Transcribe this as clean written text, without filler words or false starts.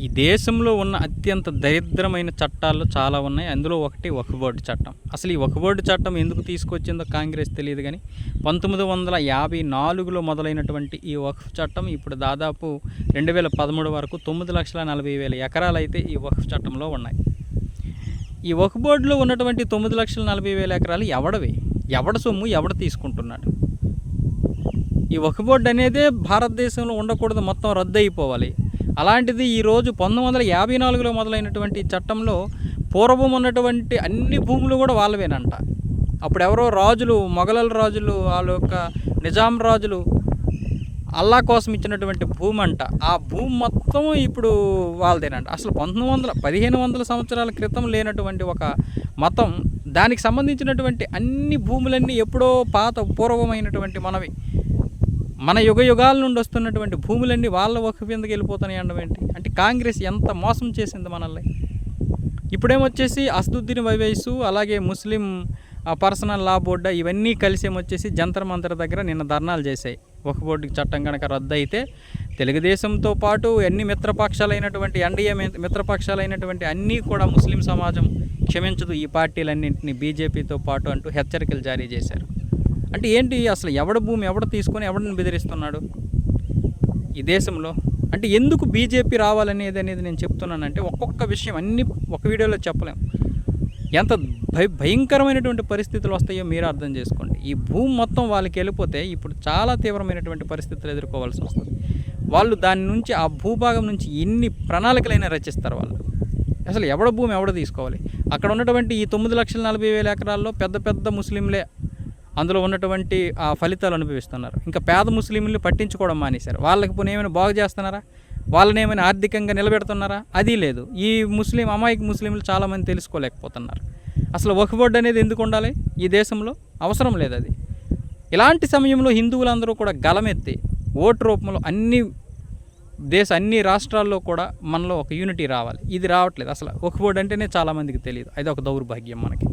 ఈ దేశంలో ఉన్న అత్యంత దరిద్రమైన చట్టాల్లో చాలా ఉన్నాయి. అందులో ఒకటి వక్ఫ్ బోర్డు చట్టం. అసలు ఈ వక్ఫ్ బోర్డు చట్టం ఎందుకు తీసుకొచ్చిందో కాంగ్రెస్ తెలియదు కానీ 1954లో మొదలైనటువంటి ఈ వక్ఫ్ చట్టం ఇప్పుడు దాదాపు 2013 వరకు 9,40,000 ఎకరాలు అయితే ఈ వక్ఫ్ చట్టంలో ఉన్నాయి. ఈ వక్ఫ్ బోర్డులో ఉన్నటువంటి 9,40,000 ఎకరాలు ఎవడవి? ఎవడ సొమ్ము ఎవడ తీసుకుంటున్నాడు? ఈ వక్ఫ్ బోర్డు అనేదే భారతదేశంలో ఉండకూడదు, మొత్తం రద్దు అయిపోవాలి. అలాంటిది ఈరోజు 1954లో మొదలైనటువంటి చట్టంలో పూర్వం ఉన్నటువంటి అన్ని భూములు కూడా వాళ్ళవేనంట. అప్పుడు ఎవరో రాజులు, మొఘలుల రాజులు, వాళ్ళ యొక్క నిజాం రాజులు అల్లా కోసం ఇచ్చినటువంటి భూమి అంట. ఆ భూమి మొత్తం ఇప్పుడు వాళ్ళదేనంట. అసలు 1500 సంవత్సరాల క్రితం లేనటువంటి ఒక మతం, దానికి సంబంధించినటువంటి అన్ని భూములన్నీ ఎప్పుడో పాత పూర్వమైనటువంటి మన యుగ యుగాల నుండి వస్తున్నటువంటి భూములన్నీ వాళ్ళ వక్ఫ్ కిందకి వెళ్ళిపోతున్నాయి అనడం ఏంటి? అంటే కాంగ్రెస్ ఎంత మోసం చేసింది మనల్ని. ఇప్పుడేమొచ్చేసి అసదుద్దీన్ ఓవైసీ అలాగే ముస్లిం పర్సనల్ లా బోర్డు ఇవన్నీ కలిసి ఏమొచ్చేసి జంతర్ మంతర్ దగ్గర నిన్న ధర్నాలు చేశాయి. వక్ఫ్ బోర్డు చట్టం కనుక రద్దు అయితే తెలుగుదేశంతో పాటు అన్ని మిత్రపక్షాలైనటువంటి ఎన్డీఏ మిత్రపక్షాలైనటువంటి అన్నీ కూడా ముస్లిం సమాజం క్షమించదు ఈ పార్టీలన్నింటినీ బీజేపీతో పాటు అంటూ హెచ్చరికలు జారీ చేశారు. అంటే ఏంటి అసలు ఎవడ భూమి ఎవడ తీసుకొని ఎవడిని బెదిరిస్తున్నాడు ఈ దేశంలో? అంటే ఎందుకు బీజేపీ రావాలనేది నేను చెప్తున్నానంటే ఒక్కొక్క విషయం అన్ని ఒక వీడియోలో చెప్పలేం. ఎంత భయంకరమైనటువంటి పరిస్థితులు వస్తాయో మీరు అర్థం చేసుకోండి. ఈ భూమి మొత్తం వాళ్ళకి వెళ్ళిపోతే ఇప్పుడు చాలా తీవ్రమైనటువంటి పరిస్థితులు ఎదుర్కోవాల్సి వస్తుంది. వాళ్ళు దాని నుంచి ఆ భూభాగం నుంచి ఎన్ని ప్రణాళికలైనా రచిస్తారు వాళ్ళు. అసలు ఎవడ భూమి ఎవడ తీసుకోవాలి? అక్కడ ఉన్నటువంటి ఈ 9,40,000 ఎకరాల్లో పెద్ద పెద్ద ముస్లింలే అందులో ఉన్నటువంటి ఆ ఫలితాలు అనుభవిస్తున్నారు. ఇంకా పేద ముస్లింలు పట్టించుకోవడం మానేశారు. వాళ్ళకి పోనీ ఏమైనా బాగు చేస్తున్నారా? వాళ్ళని ఏమైనా ఆర్థికంగా నిలబెడుతున్నారా? అది లేదు. ఈ అమాయక ముస్లింలు చాలామంది తెలుసుకోలేకపోతున్నారు. అసలు వక్ఫ్ బోర్డు అనేది ఎందుకు ఉండాలి ఈ దేశంలో? అవసరం లేదు అది. ఇలాంటి సమయంలో హిందువులందరూ కూడా గలమెత్తి ఓటు రూపంలో అన్ని రాష్ట్రాల్లో కూడా మనలో ఒక యూనిటీ రావాలి. ఇది రావట్లేదు. అసలు వక్ఫ్ బోర్డు అంటేనే చాలామందికి తెలియదు. అది ఒక దౌర్భాగ్యం మనకి.